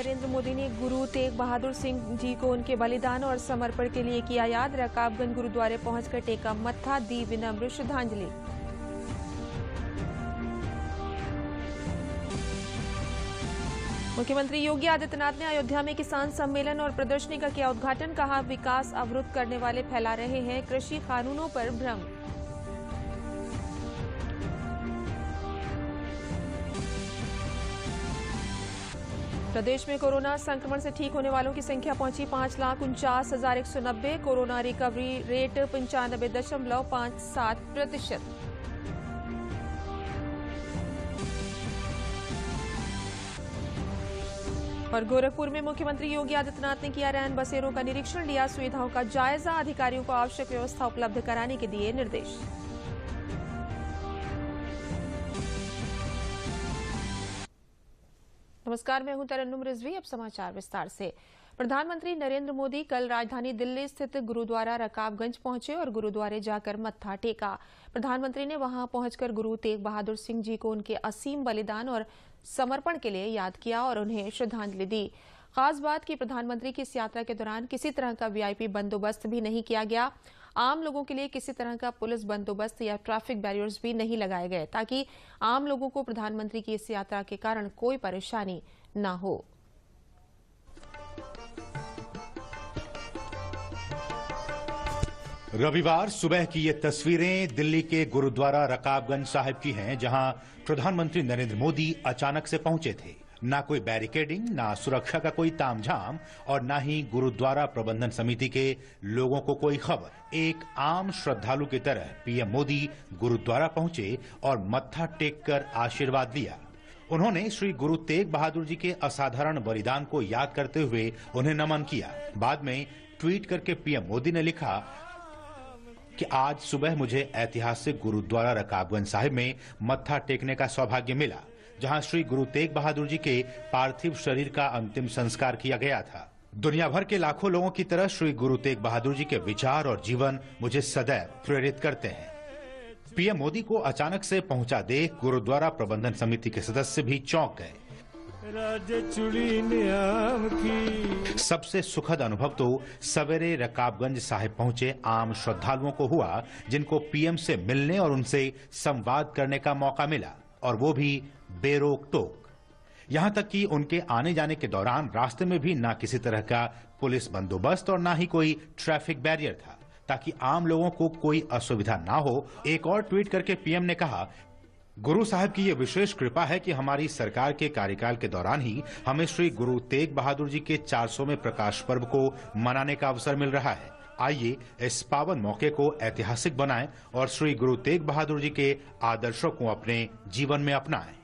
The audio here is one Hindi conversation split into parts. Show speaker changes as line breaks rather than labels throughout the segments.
नरेंद्र मोदी ने गुरु तेग बहादुर सिंह जी को उनके बलिदान और समर्पण के लिए किया याद। रकाबगंज गुरुद्वारे पहुंचकर टेका मत्था, दी विनम्र श्रद्धांजलि। मुख्यमंत्री योगी आदित्यनाथ ने अयोध्या में किसान सम्मेलन और प्रदर्शनी का किया उद्घाटन। कहा, विकास अवरुद्ध करने वाले फैला रहे हैं कृषि कानूनों पर भ्रम। प्रदेश में कोरोना संक्रमण से ठीक होने वालों की संख्या पहुंची 5,49,190। Corona recovery rate 95.57%। और गोरखपुर में मुख्यमंत्री योगी आदित्यनाथ ने किया रैन बसेरों का निरीक्षण, लिया सुविधाओं का जायजा। अधिकारियों को आवश्यक व्यवस्था उपलब्ध कराने के दिए निर्देश। नमस्कार, मैं हूं तरन्नुम रिजवी। अब समाचार विस्तार से। प्रधानमंत्री नरेंद्र मोदी कल राजधानी दिल्ली स्थित गुरुद्वारा रकाबगंज पहुंचे और गुरुद्वारे जाकर मत्था टेका। प्रधानमंत्री ने वहां पहुंचकर गुरु तेग बहादुर सिंह जी को उनके असीम बलिदान और समर्पण के लिए याद किया और उन्हें श्रद्धांजलि दी। खास बात कि प्रधानमंत्री की इस यात्रा के दौरान किसी तरह का वीआईपी बंदोबस्त भी नहीं किया गया। आम लोगों के लिए किसी तरह का पुलिस बंदोबस्त या ट्रैफिक बैरियर्स भी नहीं लगाए गए, ताकि आम लोगों को प्रधानमंत्री की इस यात्रा के कारण कोई परेशानी न हो।
रविवार सुबह की ये तस्वीरें दिल्ली के गुरुद्वारा रकाबगंज साहिब की हैं, जहां प्रधानमंत्री नरेंद्र मोदी अचानक से पहुंचे थे। ना कोई बैरिकेडिंग, ना सुरक्षा का कोई तामझाम और ना ही गुरुद्वारा प्रबंधन समिति के लोगों को कोई खबर। एक आम श्रद्धालु की तरह पीएम मोदी गुरुद्वारा पहुंचे और मत्था टेककर आशीर्वाद लिया। उन्होंने श्री गुरु तेग बहादुर जी के असाधारण बलिदान को याद करते हुए उन्हें नमन किया। बाद में ट्वीट करके पीएम मोदी ने लिखा कि आज सुबह मुझे ऐतिहासिक गुरुद्वारा रकाबगंज साहिब में मत्था टेकने का सौभाग्य मिला, जहां श्री गुरु तेग बहादुर जी के पार्थिव शरीर का अंतिम संस्कार किया गया था। दुनिया भर के लाखों लोगों की तरह श्री गुरु तेग बहादुर जी के विचार और जीवन मुझे सदैव प्रेरित करते हैं। पीएम मोदी को अचानक से पहुंचा देख गुरुद्वारा प्रबंधन समिति के सदस्य भी चौंक गए। सबसे सुखद अनुभव तो सवेरे रकाबगंज साहिब पहुंचे आम श्रद्धालुओं को हुआ, जिनको पीएम से मिलने और उनसे संवाद करने का मौका मिला, और वो भी बेरोक टोक। यहां तक कि उनके आने जाने के दौरान रास्ते में भी ना किसी तरह का पुलिस बंदोबस्त और ना ही कोई ट्रैफिक बैरियर था, ताकि आम लोगों को कोई असुविधा ना हो। एक और ट्वीट करके पीएम ने कहा, गुरु साहब की ये विशेष कृपा है कि हमारी सरकार के कार्यकाल के दौरान ही हमें श्री गुरु तेग बहादुर जी के 400वें प्रकाश पर्व को मनाने का अवसर मिल रहा है। आइए इस पावन मौके को ऐतिहासिक बनाएं और श्री गुरु तेग बहादुर जी के आदर्शों को अपने जीवन में अपनाएं।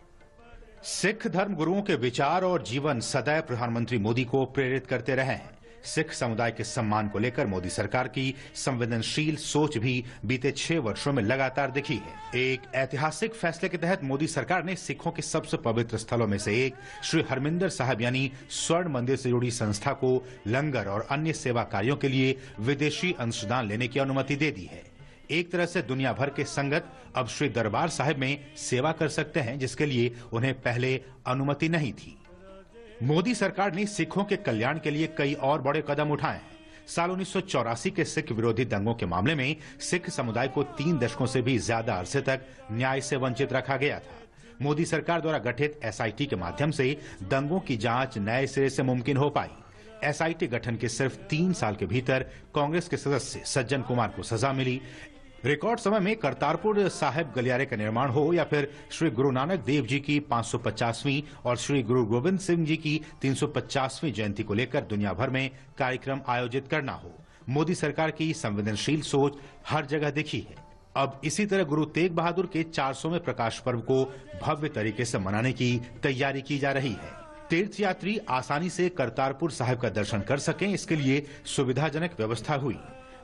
सिख धर्म गुरुओं के विचार और जीवन सदैव प्रधानमंत्री मोदी को प्रेरित करते रहे हैं। सिख समुदाय के सम्मान को लेकर मोदी सरकार की संवेदनशील सोच भी बीते 6 वर्षों में लगातार दिखी है। एक ऐतिहासिक फैसले के तहत मोदी सरकार ने सिखों के सबसे पवित्र स्थलों में से एक श्री हरमिंदर साहिब यानी स्वर्ण मंदिर से जुड़ी संस्था को लंगर और अन्य सेवा कार्यों के लिए विदेशी अंशदान लेने की अनुमति दे दी है। एक तरह से दुनिया भर के संगत अब श्री दरबार साहिब में सेवा कर सकते हैं, जिसके लिए उन्हें पहले अनुमति नहीं थी। मोदी सरकार ने सिखों के कल्याण के लिए कई और बड़े कदम उठाए हैं। साल 1984 के सिख विरोधी दंगों के मामले में सिख समुदाय को 3 दशकों से भी ज्यादा अरसे तक न्याय से वंचित रखा गया था। मोदी सरकार द्वारा गठित एसआईटी के माध्यम से दंगों की जांच नए सिरे से मुमकिन हो पाई। एसआईटी गठन के सिर्फ 3 साल के भीतर कांग्रेस के सदस्य सज्जन कुमार को सजा मिली। रिकॉर्ड समय में करतारपुर साहिब गलियारे का निर्माण हो या फिर श्री गुरु नानक देव जी की 550वीं और श्री गुरु गोविंद सिंह जी की 350वीं जयंती को लेकर दुनिया भर में कार्यक्रम आयोजित करना हो, मोदी सरकार की संवेदनशील सोच हर जगह दिखी है। अब इसी तरह गुरु तेग बहादुर के 400वें प्रकाश पर्व को भव्य तरीके से मनाने की तैयारी की जा रही है। तीर्थयात्री आसानी से करतारपुर साहिब का दर्शन कर सकें, इसके लिए सुविधाजनक व्यवस्था हुई।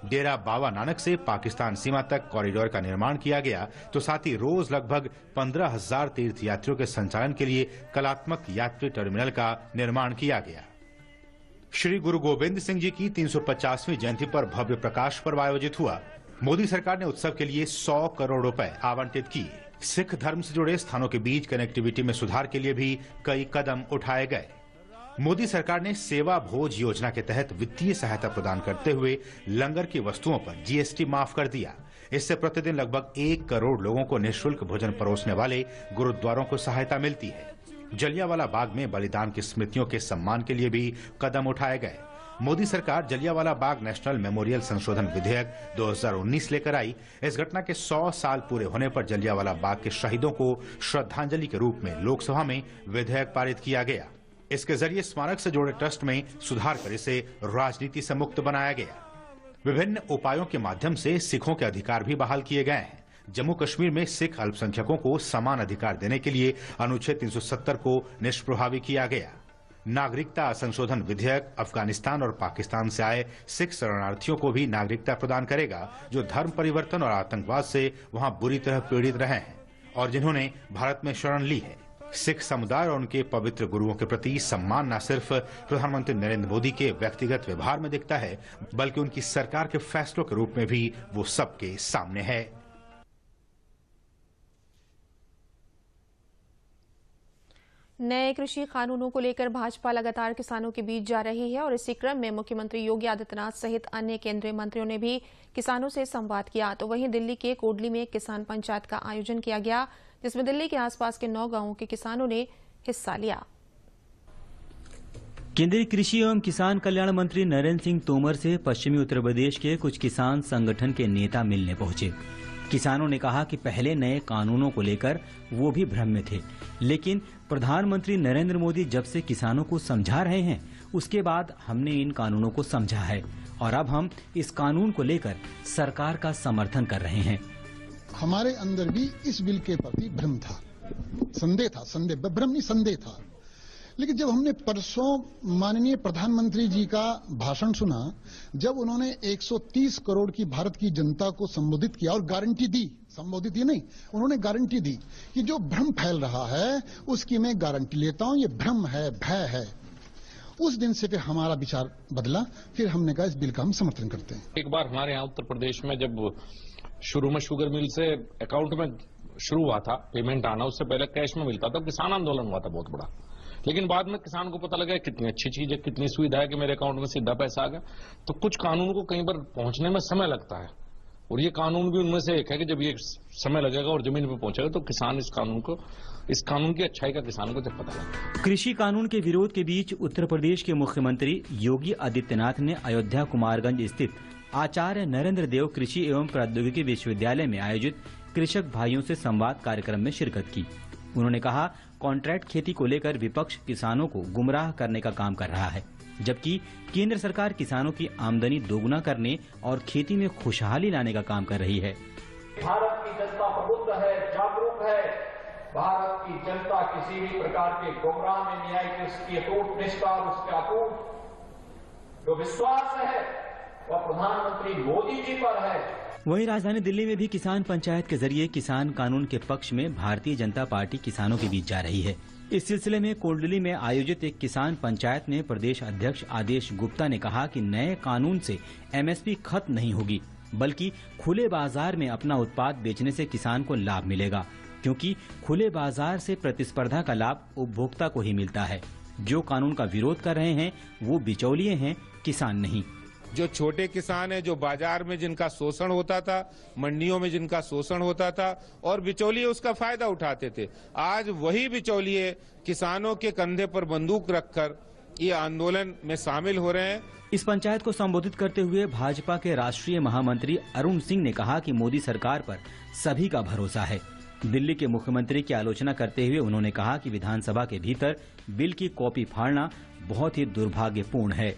डेरा बाबा नानक से पाकिस्तान सीमा तक कॉरिडोर का निर्माण किया गया, तो साथ ही रोज लगभग 15,000 तीर्थयात्रियों के संचालन के लिए कलात्मक यात्री टर्मिनल का निर्माण किया गया। श्री गुरु गोविंद सिंह जी की 350वीं जयंती पर भव्य प्रकाश पर्व आयोजित हुआ। मोदी सरकार ने उत्सव के लिए 100 करोड़ रुपए आवंटित किए। सिख धर्म से जुड़े स्थानों के बीच कनेक्टिविटी में सुधार के लिए भी कई कदम उठाए गए। मोदी सरकार ने सेवा भोज योजना के तहत वित्तीय सहायता प्रदान करते हुए लंगर की वस्तुओं पर जीएसटी माफ कर दिया। इससे प्रतिदिन लगभग 1 करोड़ लोगों को निःशुल्क भोजन परोसने वाले गुरुद्वारों को सहायता मिलती है। जलियांवाला बाग में बलिदान की स्मृतियों के सम्मान के लिए भी कदम उठाए गए। मोदी सरकार जलियांवाला बाग नेशनल मेमोरियल संशोधन विधेयक 2019 लेकर आई। इस घटना के 100 साल पूरे होने पर जलियांवाला बाग के शहीदों को श्रद्धांजलि के रूप में लोकसभा में विधेयक पारित किया गया। इसके जरिए स्मारक से जुड़े ट्रस्ट में सुधार कर इसे राजनीति से मुक्त बनाया गया। विभिन्न उपायों के माध्यम से सिखों के अधिकार भी बहाल किए गए हैं। जम्मू कश्मीर में सिख अल्पसंख्यकों को समान अधिकार देने के लिए अनुच्छेद 370 को निष्प्रभावी किया गया। नागरिकता संशोधन विधेयक अफगानिस्तान और पाकिस्तान से आए सिख शरणार्थियों को भी नागरिकता प्रदान करेगा, जो धर्म परिवर्तन और आतंकवाद से वहां बुरी तरह पीड़ित रहे हैं और जिन्होंने भारत में शरण ली है। सिख समुदाय और उनके पवित्र गुरुओं के प्रति सम्मान न सिर्फ प्रधानमंत्री नरेंद्र मोदी के व्यक्तिगत व्यवहार में दिखता है, बल्कि उनकी सरकार के फैसलों के रूप में भी वो सबके सामने है।
नए कृषि कानूनों को लेकर भाजपा लगातार किसानों के बीच जा रही है और इसी क्रम में मुख्यमंत्री योगी आदित्यनाथ सहित अन्य केंद्रीय मंत्रियों ने भी किसानों से संवाद किया। तो वहीं दिल्ली के कोडली में एक किसान पंचायत का आयोजन किया गया, जिसमें दिल्ली के आसपास के 9 गांवों के किसानों ने हिस्सा लिया।
केंद्रीय कृषि एवं किसान कल्याण मंत्री नरेंद्र सिंह तोमर से पश्चिमी उत्तर प्रदेश के कुछ किसान संगठन के नेता मिलने पहुंचे। किसानों ने कहा कि पहले नए कानूनों को लेकर वो भी भ्रम में थे, लेकिन प्रधानमंत्री नरेंद्र मोदी जब से किसानों को समझा रहे हैं, उसके बाद हमने इन कानूनों को समझा है और अब हम इस कानून को लेकर सरकार का समर्थन कर रहे हैं।
हमारे अंदर भी इस बिल के प्रति भ्रम था, संदेह था, भ्रम नहीं संदेह था। लेकिन जब हमने परसों माननीय प्रधानमंत्री जी का भाषण सुना, जब उन्होंने 130 करोड़ की भारत की जनता को संबोधित किया और गारंटी दी, संबोधित ही नहीं, उन्होंने गारंटी दी कि जो भ्रम फैल रहा है उसकी मैं गारंटी लेता हूं, ये भ्रम है, भय है। उस दिन से फिर हमारा विचार बदला, फिर हमने कहा इस बिल का हम समर्थन करते हैं।
एक बार हमारे यहाँ उत्तर प्रदेश में जब शुरू में शुगर मिल से अकाउंट में शुरू हुआ था पेमेंट आना, उससे पहले कैश में मिलता था, किसान आंदोलन हुआ था बहुत बड़ा। लेकिन बाद में किसान को पता लगा कितनी अच्छी चीज है, कितनी सुविधा है कि मेरे अकाउंट में सीधा पैसा आ गया। तो कुछ कानून को कई बार पहुंचने में समय लगता है और ये कानून भी उनमें से एक है कि जब ये समय लगेगा और जमीन पे पहुंचेगा तो किसान इस कानून की अच्छाई का किसानों को जब पता लगेगा।
कृषि कानून के विरोध के बीच उत्तर प्रदेश के मुख्यमंत्री योगी आदित्यनाथ ने अयोध्या कुमारगंज स्थित आचार्य नरेंद्र देव कृषि एवं प्रौद्योगिकी विश्वविद्यालय में आयोजित कृषक भाइयों से संवाद कार्यक्रम में शिरकत की। उन्होंने कहा, कॉन्ट्रैक्ट खेती को लेकर विपक्ष किसानों को गुमराह करने का काम कर रहा है, जबकि केंद्र सरकार किसानों की आमदनी दोगुना करने और खेती में खुशहाली लाने का काम कर रही है।
भारत की जनता प्रबुद्ध है, जागरूक है। भारत की जनता किसी भी प्रकार के गुमराह में नहीं आई कि उसकी अटूट निष्ठा और उसका अटूट जो विश्वास है वह प्रधानमंत्री मोदी जी पर है।
वहीं राजधानी दिल्ली में भी किसान पंचायत के जरिए किसान कानून के पक्ष में भारतीय जनता पार्टी किसानों के बीच जा रही है। इस सिलसिले में कोल्डली में आयोजित एक किसान पंचायत में प्रदेश अध्यक्ष आदेश गुप्ता ने कहा कि नए कानून से एमएसपी खत्म नहीं होगी, बल्कि खुले बाजार में अपना उत्पाद बेचने से किसान को लाभ मिलेगा, क्योंकि खुले बाजार से प्रतिस्पर्धा का लाभ उपभोक्ता को ही मिलता है। जो कानून का विरोध कर रहे हैं वो बिचौलिए हैं, किसान नहीं।
जो छोटे किसान हैं, जो बाजार में जिनका शोषण होता था, मंडियों में जिनका शोषण होता था और बिचौलिए उसका फायदा उठाते थे, आज वही बिचौलिए किसानों के कंधे पर बंदूक रखकर ये आंदोलन में शामिल हो रहे हैं।
इस पंचायत को संबोधित करते हुए भाजपा के राष्ट्रीय महामंत्री अरुण सिंह ने कहा कि मोदी सरकार पर सभी का भरोसा है। दिल्ली के मुख्यमंत्री की आलोचना करते हुए उन्होंने कहा कि विधानसभा के भीतर बिल की कॉपी फाड़ना बहुत ही दुर्भाग्यपूर्ण है।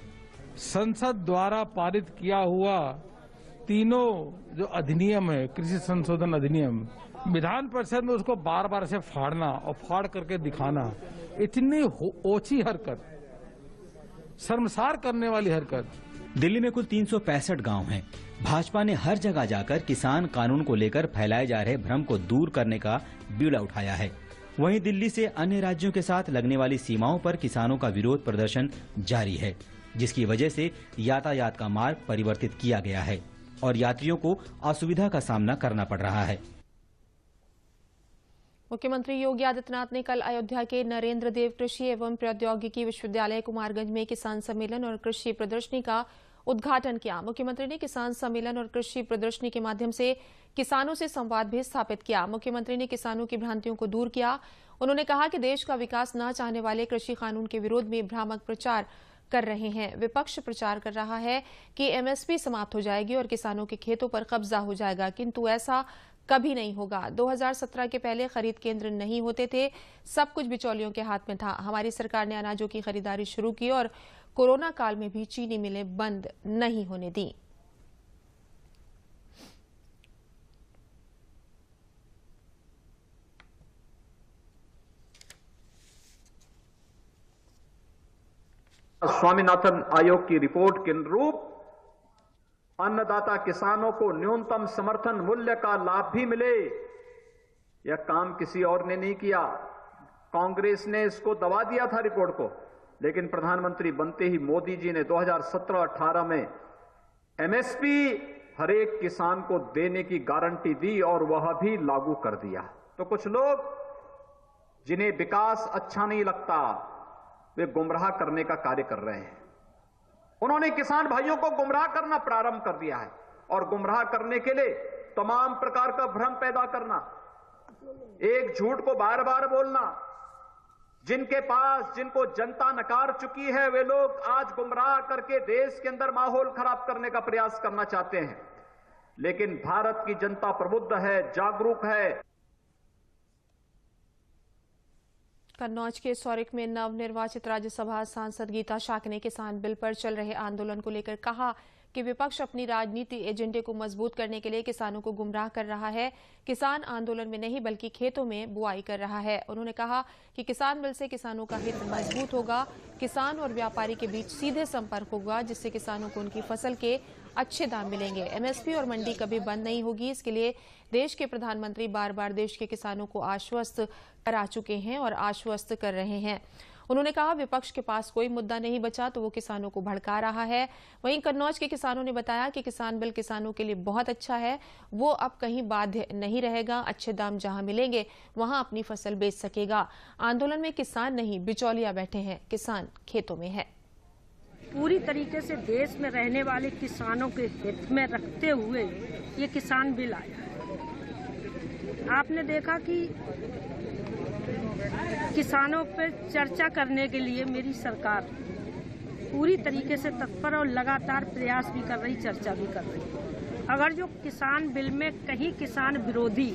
संसद द्वारा पारित किया हुआ तीनों जो अधिनियम है, कृषि संशोधन अधिनियम, विधान परिषद में उसको बार बार से फाड़ना और फाड़ करके दिखाना, इतनी ओछी हरकत, शर्मसार करने वाली हरकत।
दिल्ली में कुल 365 गांव हैं। भाजपा ने हर जगह जाकर किसान कानून को लेकर फैलाए जा रहे भ्रम को दूर करने का बीड़ा उठाया है। वहीं दिल्ली से अन्य राज्यों के साथ लगने वाली सीमाओं पर किसानों का विरोध प्रदर्शन जारी है, जिसकी वजह से यातायात का मार्ग परिवर्तित किया गया है और यात्रियों को असुविधा का सामना करना पड़ रहा है।
मुख्यमंत्री योगी आदित्यनाथ ने कल अयोध्या के नरेंद्र देव कृषि एवं प्रौद्योगिकी विश्वविद्यालय कुमारगंज में किसान सम्मेलन और कृषि प्रदर्शनी का उद्घाटन किया। मुख्यमंत्री ने किसान सम्मेलन और कृषि प्रदर्शनी के माध्यम से किसानों से संवाद भी स्थापित किया। मुख्यमंत्री ने किसानों की भ्रांतियों को दूर किया। उन्होंने कहा कि देश का विकास न चाहने वाले कृषि कानून के विरोध में भ्रामक प्रचार कर रहे हैं। विपक्ष प्रचार कर रहा है कि एमएसपी समाप्त हो जाएगी और किसानों के खेतों पर कब्जा हो जाएगा, किंतु ऐसा कभी नहीं होगा। 2017 के पहले खरीद केंद्र नहीं होते थे, सब कुछ बिचौलियों के हाथ में था। हमारी सरकार ने अनाजों की खरीदारी शुरू की और कोरोना काल में भी चीनी मिलें बंद नहीं होने दी।
स्वामीनाथन आयोग की रिपोर्ट के अनुरूप अन्नदाता किसानों को न्यूनतम समर्थन मूल्य का लाभ भी मिले, यह काम किसी और ने नहीं किया। कांग्रेस ने इसको दबा दिया था रिपोर्ट को, लेकिन प्रधानमंत्री बनते ही मोदी जी ने 2017-18 में एमएसपी हर एक किसान को देने की गारंटी दी और वह भी लागू कर दिया। तो कुछ लोग जिन्हें विकास अच्छा नहीं लगता, वे गुमराह करने का कार्य कर रहे हैं। उन्होंने किसान भाइयों को गुमराह करना प्रारंभ कर दिया है और गुमराह करने के लिए तमाम प्रकार का भ्रम पैदा करना, एक झूठ को बार बार बोलना। जिनको जनता नकार चुकी है, वे लोग आज गुमराह करके देश के अंदर माहौल खराब करने का प्रयास करना चाहते हैं। लेकिन भारत की जनता प्रबुद्ध है, जागरूक है।
कन्नौज के सौरिक में नवनिर्वाचित राज्यसभा सांसद गीता शाक्य ने किसान बिल पर चल रहे आंदोलन को लेकर कहा कि विपक्ष अपनी राजनीति एजेंडे को मजबूत करने के लिए किसानों को गुमराह कर रहा है। किसान आंदोलन में नहीं बल्कि खेतों में बुआई कर रहा है। उन्होंने कहा कि किसान बिल से किसानों का हित मजबूत होगा, किसान और व्यापारी के बीच सीधे संपर्क होगा, जिससे किसानों को उनकी फसल के अच्छे दाम मिलेंगे। एमएसपी और मंडी कभी बंद नहीं होगी। इसके लिए देश के प्रधानमंत्री बार बार देश के किसानों को आश्वस्त करा चुके हैं और आश्वस्त कर रहे हैं। उन्होंने कहा विपक्ष के पास कोई मुद्दा नहीं बचा तो वो किसानों को भड़का रहा है। वहीं कन्नौज के किसानों ने बताया कि किसान बिल किसानों के लिए बहुत अच्छा है, वो अब कहीं बाध्य नहीं रहेगा, अच्छे दाम जहां मिलेंगे वहां अपनी फसल बेच सकेगा। आंदोलन में किसान नहीं बिचौलिया बैठे हैं, किसान खेतों में है।
पूरी तरीके से देश में रहने वाले किसानों के हित में रखते हुए ये किसान बिल आया है। आपने देखा कि किसानों पर चर्चा करने के लिए मेरी सरकार पूरी तरीके से तत्पर और लगातार प्रयास भी कर रही, चर्चा भी कर रही। अगर जो किसान बिल में कहीं किसान विरोधी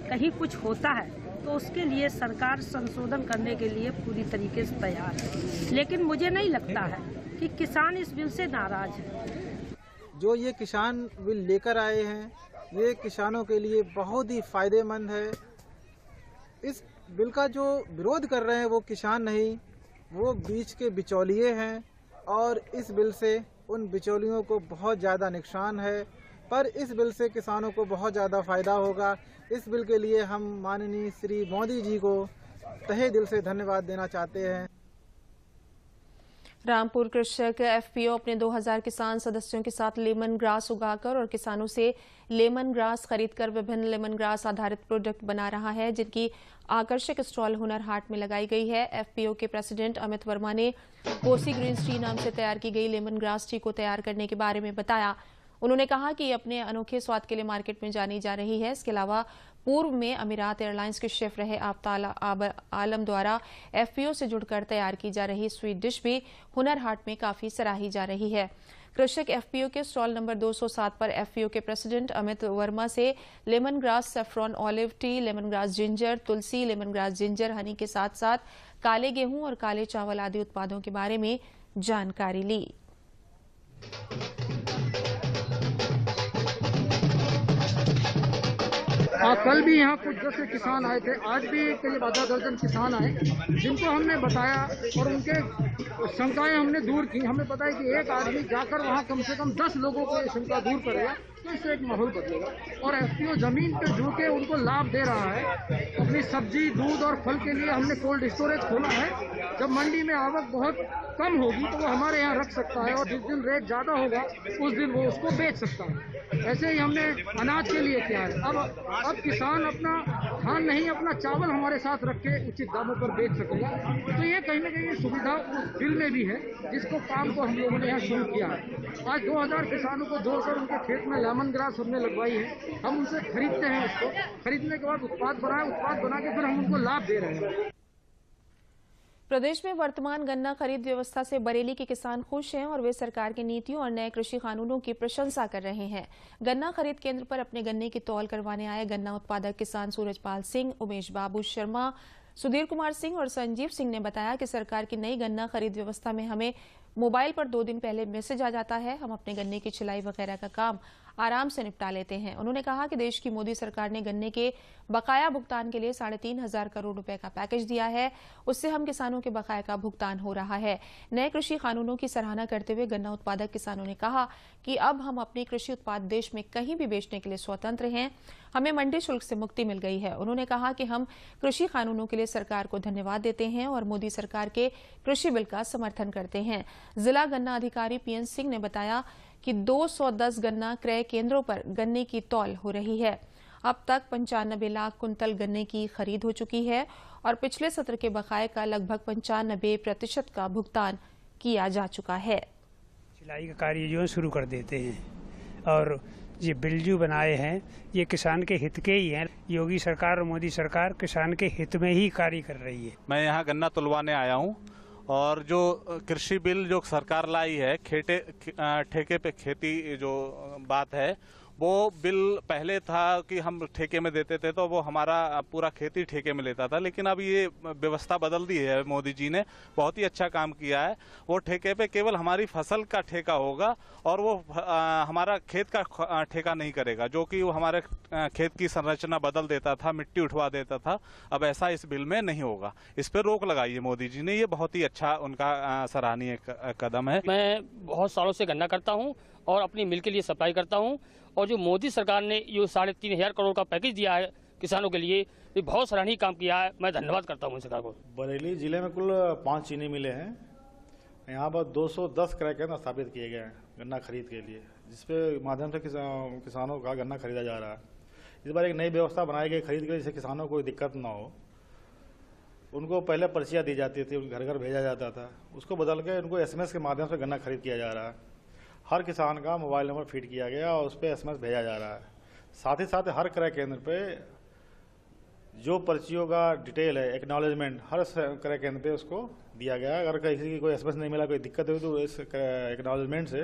कहीं कुछ होता है तो उसके लिए सरकार संशोधन करने के लिए पूरी तरीके से तैयार है। लेकिन मुझे नहीं लगता है कि किसान इस बिल से नाराज है।
जो ये किसान बिल लेकर आए हैं, ये किसानों के लिए बहुत ही फायदेमंद है। इस बिल का जो विरोध कर रहे हैं वो किसान नहीं, वो बीच के बिचौलिए हैं और इस बिल से उन बिचौलियों को बहुत ज़्यादा नुकसान है। पर इस बिल से किसानों को बहुत ज़्यादा फायदा होगा। इस बिल के लिए हम माननीय श्री मोदी जी को तहे दिल से धन्यवाद देना चाहते हैं।
रामपुर कृषक एफपीओ अपने 2000 किसान सदस्यों के साथ लेमन ग्रास उगाकर और किसानों से लेमन ग्रास खरीदकर विभिन्न लेमन ग्रास आधारित प्रोडक्ट बना रहा है, जिनकी आकर्षक स्टॉल हुनर हाट में लगाई गई है। एफपीओ के प्रेसिडेंट अमित वर्मा ने कोसी ग्रीन टी नाम से तैयार की गई लेमन ग्रास टी को तैयार करने के बारे में बताया। उन्होंने कहा कि अपने अनोखे स्वाद के लिए मार्केट में जानी जा रही है। इसके अलावा पूर्व में अमीरात एयरलाइंस के शेफ रहे आफ्ताल आलम द्वारा एफपीओ से जुड़कर तैयार की जा रही स्वीट डिश भी हुनर हाट में काफी सराही जा रही है। कृषक एफपीओ के स्टॉल नंबर 207 पर एफपीओ के प्रेसिडेंट अमित वर्मा से lemon grass saffron olive tea, lemon grass ginger tulsi, lemon grass ginger honey के साथ साथ काले गेहूं और काले चावल आदि उत्पादों के बारे में जानकारी ली।
कल भी यहाँ कुछ जैसे किसान आए थे, आज भी करीब आधा दर्जन किसान आए, जिनको हमने बताया और उनके शंकाएं हमने दूर की। हमें पता है कि एक आदमी जाकर वहाँ कम से कम 10 लोगों को ये शंका दूर करेगा तो इससे एक माहौल बदलेगा। और एफपीओ जमीन पे जुड़ के उनको लाभ दे रहा है। अपनी सब्जी, दूध और फल के लिए हमने कोल्ड स्टोरेज खोला है। जब मंडी में आवक बहुत कम होगी तो वो हमारे यहाँ रख सकता है और जिस दिन रेट ज़्यादा होगा उस दिन वो उसको बेच सकता है। ऐसे ही हमने अनाज के लिए किया है। अब किसान अपना धान नहीं अपना चावल हमारे साथ रख के उचित दामों पर बेच सकेगा। तो ये कहीं ना कहीं सुविधा उस बिल में भी है, जिसको काम को हम लोगों ने यहाँ शुरू किया है। आज 2000 किसानों को जोड़कर उनके खेत में लेमन ग्रास हमने लगवाई है। हम उनसे खरीदते हैं, उसको खरीदने के बाद उत्पाद बना के फिर हम उनको लाभ दे रहे हैं।
प्रदेश में वर्तमान गन्ना खरीद व्यवस्था से बरेली के किसान खुश हैं और वे सरकार की नीतियों और नए कृषि कानूनों की प्रशंसा कर रहे हैं। गन्ना खरीद केंद्र पर अपने गन्ने की तौल करवाने आए गन्ना उत्पादक किसान सूरजपाल सिंह, उमेश बाबू शर्मा, सुधीर कुमार सिंह और संजीव सिंह ने बताया कि सरकार की नई गन्ना खरीद व्यवस्था में हमें मोबाइल पर 2 दिन पहले मैसेज आ जाता है। हम अपने गन्ने की छिलाई वगैरह का काम आराम से निपटा लेते हैं। उन्होंने कहा कि देश की मोदी सरकार ने गन्ने के बकाया भुगतान के लिए 3,500 करोड़ रुपए का पैकेज दिया है, उससे हम किसानों के बकाया का भुगतान हो रहा है। नए कृषि कानूनों की सराहना करते हुए गन्ना उत्पादक किसानों ने कहा कि अब हम अपने कृषि उत्पाद देश में कहीं भी बेचने के लिए स्वतंत्र हैं। हमें मंडी शुल्क से मुक्ति मिल गई है। उन्होंने कहा कि हम कृषि कानूनों के लिए सरकार को धन्यवाद देते हैं और मोदी सरकार के कृषि बिल का समर्थन करते हैं। जिला गन्ना अधिकारी पीएन सिंह ने बताया कि 210 गन्ना क्रय केंद्रों पर गन्ने की तौल हो रही है। अब तक 95 लाख कुंतल गन्ने की खरीद हो चुकी है और पिछले सत्र के बकाये का लगभग 95% का भुगतान किया जा चुका है।
सिलाई का कार्य जो शुरू कर देते हैं और ये बिल जो बनाए हैं ये किसान के हित के ही हैं। योगी सरकार और मोदी सरकार किसान के हित में ही कार्य कर रही है।
मैं यहाँ गन्ना तुलवाने आया हूँ और जो कृषि बिल जो सरकार लाई है, ठेके पे खेती जो बात है, वो बिल पहले था कि हम ठेके में देते थे तो वो हमारा पूरा खेती ठेके में लेता था, लेकिन अब ये व्यवस्था बदल दी है मोदी जी ने। बहुत ही अच्छा काम किया है। वो ठेके पे केवल हमारी फसल का ठेका होगा और वो हमारा खेत का ठेका नहीं करेगा, जो कि वो हमारे खेत की संरचना बदल देता था, मिट्टी उठवा देता था। अब ऐसा इस बिल में नहीं होगा। इस पर रोक लगाई है मोदी जी ने। ये बहुत ही अच्छा उनका सराहनीय कदम है।
मैं बहुत सालों से गन्ना करता हूँ और अपनी मिल के लिए सप्लाई करता हूँ, और जो मोदी सरकार ने ये 3,500 करोड़ का पैकेज दिया है किसानों के लिए, ये बहुत सराहनीय काम किया है। मैं धन्यवाद करता हूँ सरकार को।
बरेली जिले में कुल 5 चीनी मिले हैं। यहाँ पर 210 क्रय केंद्र स्थापित किए गए हैं गन्ना खरीद के लिए, जिसपे माध्यम से किसानों का गन्ना खरीदा जा रहा है। इस बार एक नई व्यवस्था बनाई गई खरीद के लिए, जिससे किसानों को कोई दिक्कत ना हो। उनको पहले पर्चियाँ दी जाती थी, घर घर भेजा जाता था, उसको बदल के उनको SMS के माध्यम से गन्ना खरीद किया जा रहा है। हर किसान का मोबाइल नंबर फीड किया गया और उस पर SMS भेजा जा रहा है। साथ ही साथ हर क्रय केंद्र पे जो पर्चियों का डिटेल है, एक्नॉलेजमेंट, हर क्रय केंद्र पे उसको दिया गया है। अगर किसी की कोई SMS नहीं मिला, कोई दिक्कत हुई, तो इस एक्नॉलेजमेंट से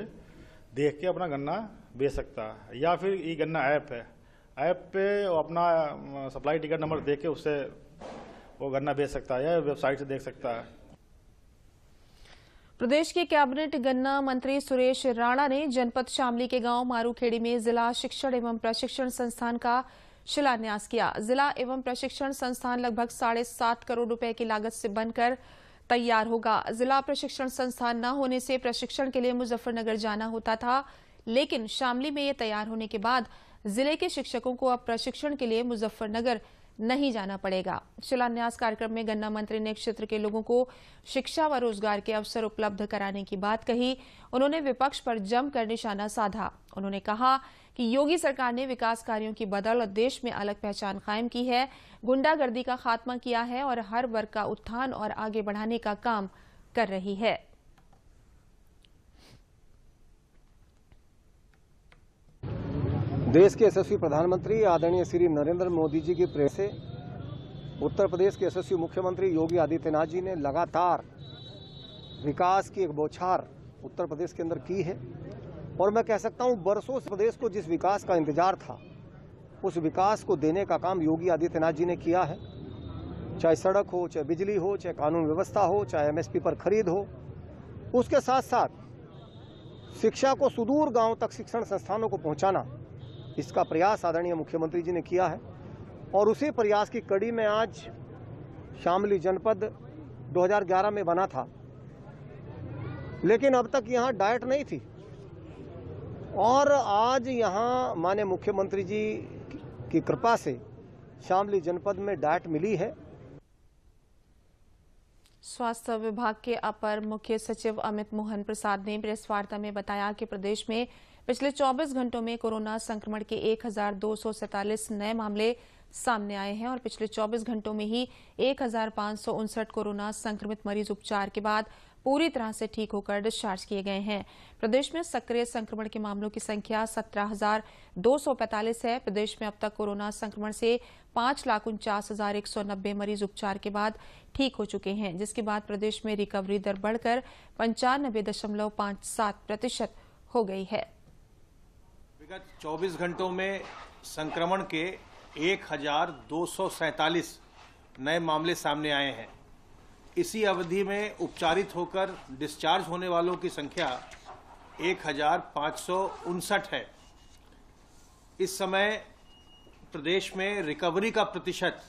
देख के अपना गन्ना बेच सकता है। या फिर ई गन्ना ऐप है, ऐप पे वो अपना सप्लाई टिकट नंबर देख के उससे वो गन्ना बेच सकता है या वेबसाइट से देख सकता है।
प्रदेश के कैबिनेट गन्ना मंत्री सुरेश राणा ने जनपद शामली के गांव मारूखेड़ी में जिला शिक्षण एवं प्रशिक्षण संस्थान का शिलान्यास किया। जिला एवं प्रशिक्षण संस्थान लगभग 7.5 करोड़ रुपए की लागत से बनकर तैयार होगा। जिला प्रशिक्षण संस्थान न होने से प्रशिक्षण के लिए मुजफ्फरनगर जाना होता था, लेकिन शामली में ये तैयार होने के बाद जिले के शिक्षकों को अब प्रशिक्षण के लिए मुजफ्फरनगर नहीं जाना पड़ेगा। शिलान्यास कार्यक्रम में गन्ना मंत्री ने क्षेत्र के लोगों को शिक्षा व रोजगार के अवसर उपलब्ध कराने की बात कही। उन्होंने विपक्ष पर जमकर निशाना साधा। उन्होंने कहा कि योगी सरकार ने विकास कार्यों की बदौलत देश में अलग पहचान कायम की है, गुंडागर्दी का खात्मा किया है और हर वर्ग का उत्थान और आगे बढ़ाने का काम कर रही है।
देश के यशस्वी प्रधानमंत्री आदरणीय श्री नरेंद्र मोदी जी की प्रेरणा से उत्तर प्रदेश के यशस्वी मुख्यमंत्री योगी आदित्यनाथ जी ने लगातार विकास की एक बौछार उत्तर प्रदेश के अंदर की है। और मैं कह सकता हूं बरसों से प्रदेश को जिस विकास का इंतजार था, उस विकास को देने का काम योगी आदित्यनाथ जी ने किया है। चाहे सड़क हो, चाहे बिजली हो, चाहे कानून व्यवस्था हो, चाहे MSP पर खरीद हो। उसके साथ साथ शिक्षा को सुदूर गाँव तक शिक्षण संस्थानों को पहुँचाना, इसका प्रयास आदरणीय मुख्यमंत्री जी ने किया है। और उसी प्रयास की कड़ी में आज शामली जनपद 2011 में बना था, लेकिन अब तक यहाँ डाइट नहीं थी। और आज यहाँ माननीय मुख्यमंत्री जी की कृपा से शामली जनपद में डाइट मिली है।
स्वास्थ्य विभाग के अपर मुख्य सचिव अमित मोहन प्रसाद ने प्रेस वार्ता में बताया कि प्रदेश में पिछले 24 घंटों में कोरोना संक्रमण के 1,247 नए मामले सामने आए हैं और पिछले 24 घंटों में ही 1,559 कोरोना संक्रमित मरीज उपचार के बाद पूरी तरह से ठीक होकर डिस्चार्ज किए गए हैं। प्रदेश में सक्रिय संक्रमण के मामलों की संख्या 17,245 है। प्रदेश में अब तक कोरोना संक्रमण से 5,49,190 मरीज उपचार के बाद ठीक हो चुके हैं, जिसके बाद प्रदेश में रिकवरी दर बढ़कर 95.57% हो गई है।
विगत 24 घंटों में संक्रमण के 1,247 नए मामले सामने आए हैं। इसी अवधि में उपचारित होकर डिस्चार्ज होने वालों की संख्या 1,559 है। इस समय प्रदेश में रिकवरी का प्रतिशत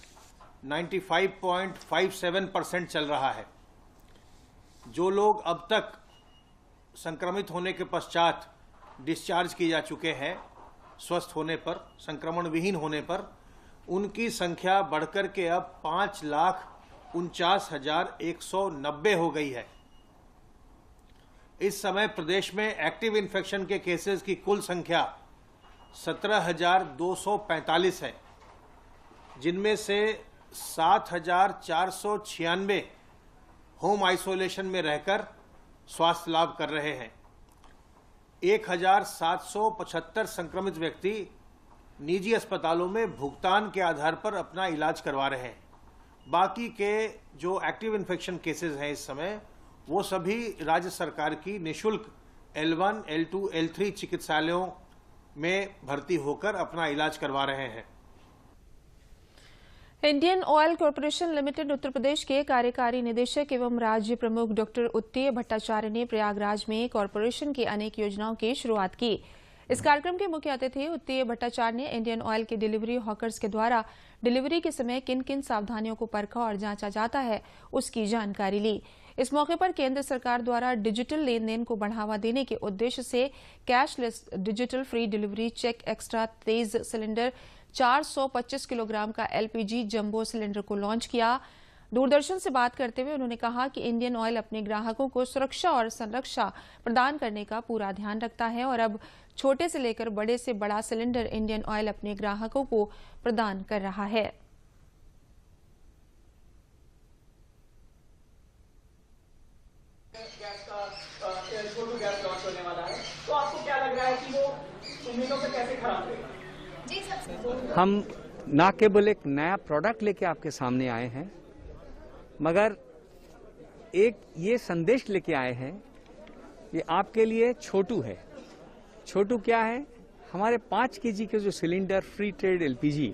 95.57% चल रहा है। जो लोग अब तक संक्रमित होने के पश्चात डिस्चार्ज किए जा चुके हैं, स्वस्थ होने पर, संक्रमण विहीन होने पर, उनकी संख्या बढ़कर के अब 5,49,190 हो गई है। इस समय प्रदेश में एक्टिव इन्फेक्शन के केसेस की कुल संख्या 17,245 है, जिनमें से 7,496 होम आइसोलेशन में रहकर स्वास्थ्य लाभ कर रहे हैं। 1,775 संक्रमित व्यक्ति निजी अस्पतालों में भुगतान के आधार पर अपना इलाज करवा रहे हैं। बाकी के जो एक्टिव इन्फेक्शन केसेस हैं इस समय, वो सभी राज्य सरकार की निःशुल्क L1, L2, L3 चिकित्सालयों में भर्ती होकर अपना इलाज करवा रहे हैं।
Indian oil corporation limited Uttar Pradesh के कार्यकारी निदेशक एवं राज्य प्रमुख डॉक्टर उत्तय भट्टाचार्य ने प्रयागराज में कॉरपोरेशन की अनेक योजनाओं की शुरुआत की। इस कार्यक्रम के मुख्य अतिथि उत्तय भट्टाचार्य ने इंडियन ऑयल के डिलीवरी हॉकर्स के द्वारा डिलीवरी के समय किन किन सावधानियों को परखा और जांचा जाता है, उसकी जानकारी ली। इस मौके पर केंद्र सरकार द्वारा डिजिटल लेन देन को बढ़ावा देने के उद्देश्य से cashless digital free delivery check extra तेज सिलेंडर 425 किलोग्राम का LPG जंबो सिलेंडर को लॉन्च किया। दूरदर्शन से बात करते हुए उन्होंने कहा कि इंडियन ऑयल अपने ग्राहकों को सुरक्षा और संरक्षा प्रदान करने का पूरा ध्यान रखता है और अब छोटे से लेकर बड़े से बड़ा सिलेंडर इंडियन ऑयल अपने ग्राहकों को प्रदान कर रहा है।
गैस लॉन्च होने वाला है, तो आपको क्या लग रहा है कि वो उम्मीदों से कैसे खराब रहेगा?
हम ना केवल एक नया प्रोडक्ट लेके आपके सामने आए हैं, मगर एक ये संदेश लेके आए हैं कि आपके लिए छोटू है। छोटू क्या है? हमारे 5 kg के जो सिलेंडर फ्री ट्रेड LPG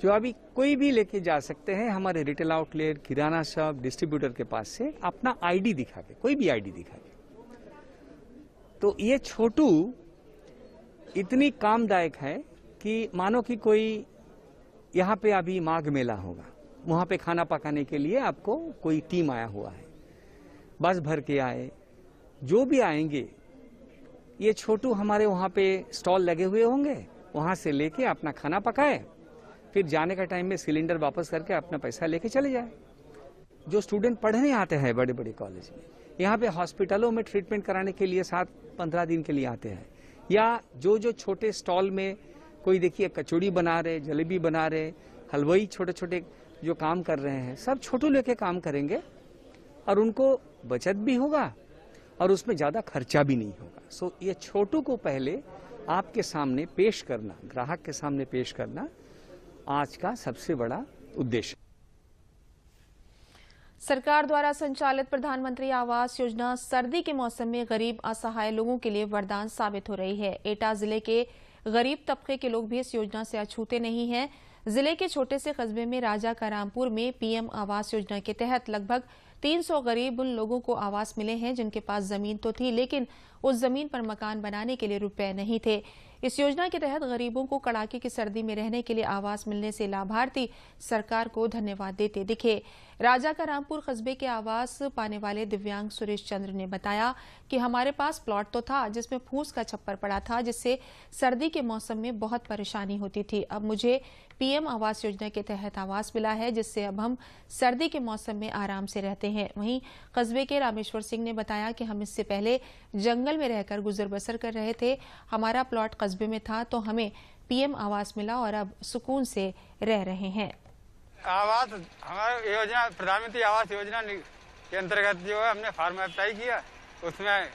जो अभी कोई भी लेके जा सकते हैं हमारे रिटेल आउटलेट, किराना शॉप, डिस्ट्रीब्यूटर के पास से अपना ID दिखा के, कोई भी ID दिखा के। तो ये छोटू इतनी कामदायक है कि मानो कि कोई यहाँ पे अभी माघ मेला होगा, वहां पे खाना पकाने के लिए आपको कोई टीम आया हुआ है, बस भर के आए, जो भी आएंगे, ये छोटू हमारे वहां पे स्टॉल लगे हुए होंगे, वहां से लेके अपना खाना पकाए, फिर जाने का टाइम में सिलेंडर वापस करके अपना पैसा लेके चले जाए। जो स्टूडेंट पढ़ने आते हैं बड़े बड़े कॉलेज में, यहाँ पे हॉस्पिटलों में ट्रीटमेंट कराने के लिए 7-15 दिन के लिए आते हैं, या जो छोटे स्टॉल में कोई देखिए कचौड़ी बना रहे, जलेबी बना रहे, हलवाई छोटे छोटे जो काम कर रहे हैं, सब छोटू लेके काम करेंगे और उनको बचत भी होगा और उसमें ज्यादा खर्चा भी नहीं होगा। सो ये छोटू को पहले आपके सामने पेश करना, ग्राहक के सामने पेश करना आज का सबसे बड़ा उद्देश्य।
सरकार द्वारा संचालित प्रधानमंत्री आवास योजना सर्दी के मौसम में गरीब असहाय लोगों के लिए वरदान साबित हो रही है। एटा जिले के गरीब तबके के लोग भी इस योजना से अछूते नहीं हैं। जिले के छोटे से कस्बे में राजा करामपुर में PM आवास योजना के तहत लगभग 300 गरीब उन लोगों को आवास मिले हैं जिनके पास जमीन तो थी, लेकिन उस जमीन पर मकान बनाने के लिए रुपए नहीं थे। इस योजना के तहत गरीबों को कड़ाके की सर्दी में रहने के लिए आवास मिलने से लाभार्थी सरकार को धन्यवाद देते दिखे। राजा का रामपुर कस्बे के आवास पाने वाले दिव्यांग सुरेश चंद्र ने बताया कि हमारे पास प्लॉट तो था जिसमें फूस का छप्पर पड़ा था, जिससे सर्दी के मौसम में बहुत परेशानी होती थी। अब मुझे पीएम आवास योजना के तहत आवास मिला है, जिससे अब हम सर्दी के मौसम में आराम से रहते हैं। वहीं कस्बे के रामेश्वर सिंह ने बताया कि हम इससे पहले जंगल में रहकर गुजर बसर कर रहे थे। हमारा प्लॉट कस्बे में था तो हमें पीएम आवास मिला और अब सुकून से रह रहे हैं।
आवास हमारी योजना प्रधानमंत्री आवास योजना के अंतर्गत जो है हमने फॉर्म अप्लाई किया, उसमें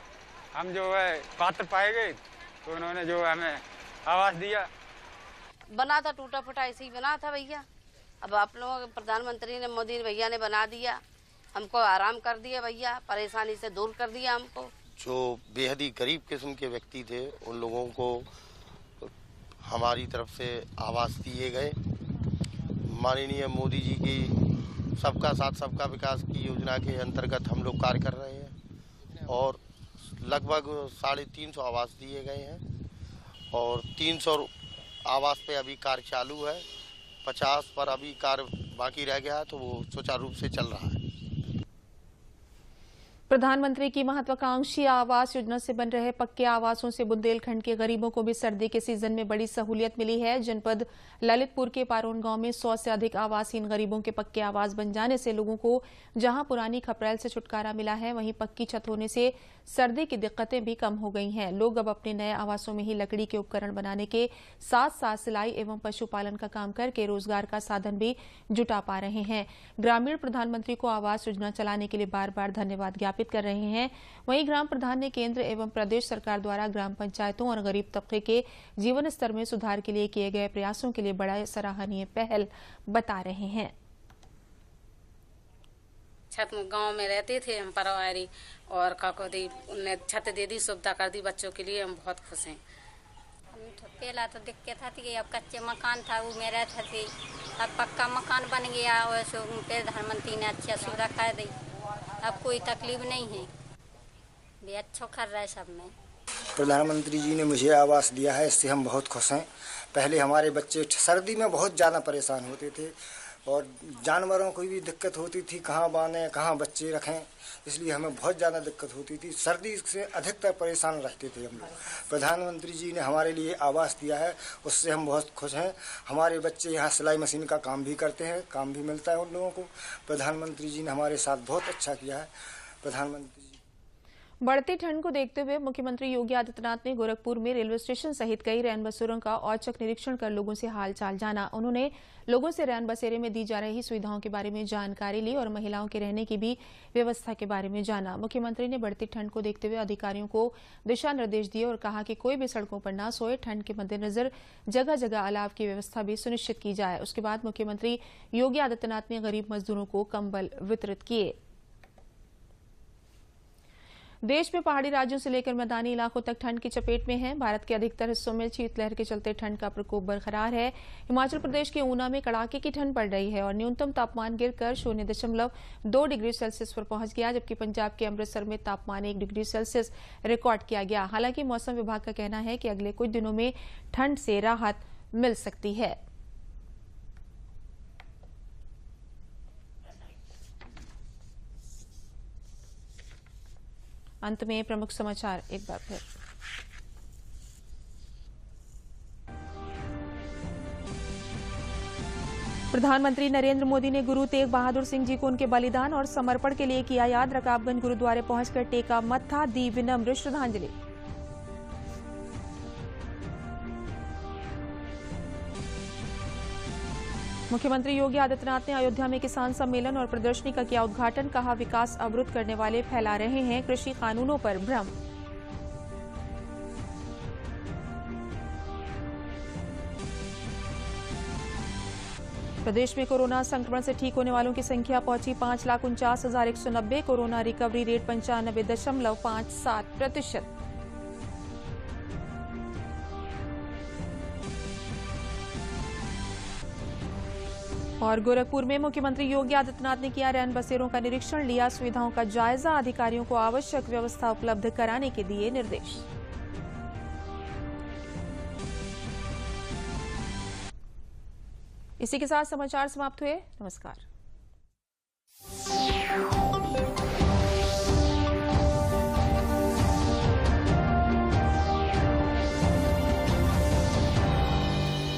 हम जो है पात्र पाए गए तो उन्होंने जो हमें आवास दिया।
बना था टूटा फूटा ऐसे ही बना था भैया। अब आप लोगों के प्रधानमंत्री ने मोदी भैया ने बना दिया, हमको आराम कर दिया भैया, परेशानी से दूर कर दिया हमको।
जो बेहद ही गरीब किस्म के व्यक्ति थे उन लोगों को हमारी तरफ से आवास दिए गए। माननीय मोदी जी की सबका साथ सबका विकास की योजना के अंतर्गत हम लोग कार्य कर रहे हैं और लगभग 350 आवास दिए गए हैं और 300 आवास पे अभी कार्य चालू है। 50 पर अभी कार्य बाकी रह गया है तो वो सुचारू रूप से चल रहा है।
प्रधानमंत्री की महत्वाकांक्षी आवास योजना से बन रहे पक्के आवासों से बुंदेलखंड के गरीबों को भी सर्दी के सीजन में बड़ी सहूलियत मिली है। जनपद ललितपुर के पारोन गांव में 100 से अधिक आवासहीन गरीबों के पक्के आवास बन जाने से लोगों को जहां पुरानी खपरेल से छुटकारा मिला है, वहीं पक्की छत होने से सर्दी की दिक्कतें भी कम हो गई हैं। लोग अब अपने नए आवासों में ही लकड़ी के उपकरण बनाने के साथ साथ सिलाई एवं पशुपालन का काम करके रोजगार का साधन भी जुटा पा रहे हैं। ग्रामीण प्रधानमंत्री को आवास योजना चलाने के लिए बार बार धन्यवाद ज्ञापित कर रहे हैं। वहीं ग्राम प्रधान ने केंद्र एवं प्रदेश सरकार द्वारा ग्राम पंचायतों और गरीब तबके के जीवन स्तर में सुधार के लिए किए गए प्रयासों के लिए बड़ा सराहनीय पहल बता रहे हैं।
छत गांव में रहते थे हम परिवारी और काकोदी उनने छत दे दी, सुविधा कर दी बच्चों के लिए, हम बहुत खुश हैं।
पहला तो दिक्कत थी कि अब कच्चे मकान था वो में रहते थे, अब पक्का मकान बन गया और प्रधानमंत्री ने अच्छा सुविधा कर दी, अब कोई तकलीफ नहीं है, भी अच्छा कर रहा है सब में।
प्रधानमंत्री जी ने मुझे आवास दिया है, इससे हम बहुत खुश हैं। पहले हमारे बच्चे सर्दी में बहुत ज़्यादा परेशान होते थे और जानवरों को भी दिक्कत होती थी, कहाँ बांधें कहाँ बच्चे रखें, इसलिए हमें बहुत ज़्यादा दिक्कत होती थी। सर्दी से अधिकतर परेशान रहते थे हम लोग। प्रधानमंत्री जी ने हमारे लिए आवास दिया है, उससे हम बहुत खुश हैं। हमारे बच्चे यहाँ सिलाई मशीन का काम भी करते हैं, काम भी मिलता है उन लोगों को। प्रधानमंत्री जी ने हमारे साथ बहुत अच्छा किया है। प्रधानमंत्री
बढ़ती ठंड को देखते हुए मुख्यमंत्री योगी आदित्यनाथ ने गोरखपुर में रेलवे स्टेशन सहित कई रैन बसेरों का औचक निरीक्षण कर लोगों से हालचाल जाना। उन्होंने लोगों से रैन बसेरे में दी जा रही सुविधाओं के बारे में जानकारी ली और महिलाओं के रहने की भी व्यवस्था के बारे में जाना। मुख्यमंत्री ने बढ़ती ठंड को देखते हुए अधिकारियों को दिशा निर्देश दिए और कहा कि कोई भी सड़कों पर न सोए। ठंड के मद्देनजर जगह जगह अलाव की व्यवस्था भी सुनिश्चित की जाए। उसके बाद मुख्यमंत्री योगी आदित्यनाथ ने गरीब मजदूरों को कंबल वितरित किए। देश में पहाड़ी राज्यों से लेकर मैदानी इलाकों तक ठंड की चपेट में है। भारत के अधिकतर हिस्सों में शीतलहर के चलते ठंड का प्रकोप बरकरार है। हिमाचल प्रदेश के ऊना में कड़ाके की ठंड पड़ रही है और न्यूनतम तापमान गिरकर 0.2 डिग्री सेल्सियस पर पहुंच गया, जबकि पंजाब के अमृतसर में तापमान 1 डिग्री सेल्सियस रिकॉर्ड किया गया। हालांकि मौसम विभाग का कहना है कि अगले कुछ दिनों में ठंड से राहत मिल सकती है। अंत में प्रमुख समाचार एक बार फिर। प्रधानमंत्री नरेंद्र मोदी ने गुरु तेग बहादुर सिंह जी को उनके बलिदान और समर्पण के लिए किया याद। रकाबगंज गुरुद्वारे पहुंचकर टेका मत्था, दी विनम्र श्रद्धांजलि। मुख्यमंत्री योगी आदित्यनाथ ने अयोध्या में किसान सम्मेलन और प्रदर्शनी का किया उद्घाटन। कहा, विकास अवरुद्ध करने वाले फैला रहे हैं कृषि कानूनों पर भ्रम। प्रदेश में कोरोना संक्रमण से ठीक होने वालों की संख्या पहुंची 5,49,190। Corona recovery rate 95.57%। और गोरखपुर में मुख्यमंत्री योगी आदित्यनाथ ने किया रैन बसेरों का निरीक्षण, लिया सुविधाओं का जायजा। अधिकारियों को आवश्यक व्यवस्था उपलब्ध कराने के दिए निर्देश। इसी के साथ समाचार समाप्त हुए। नमस्कार।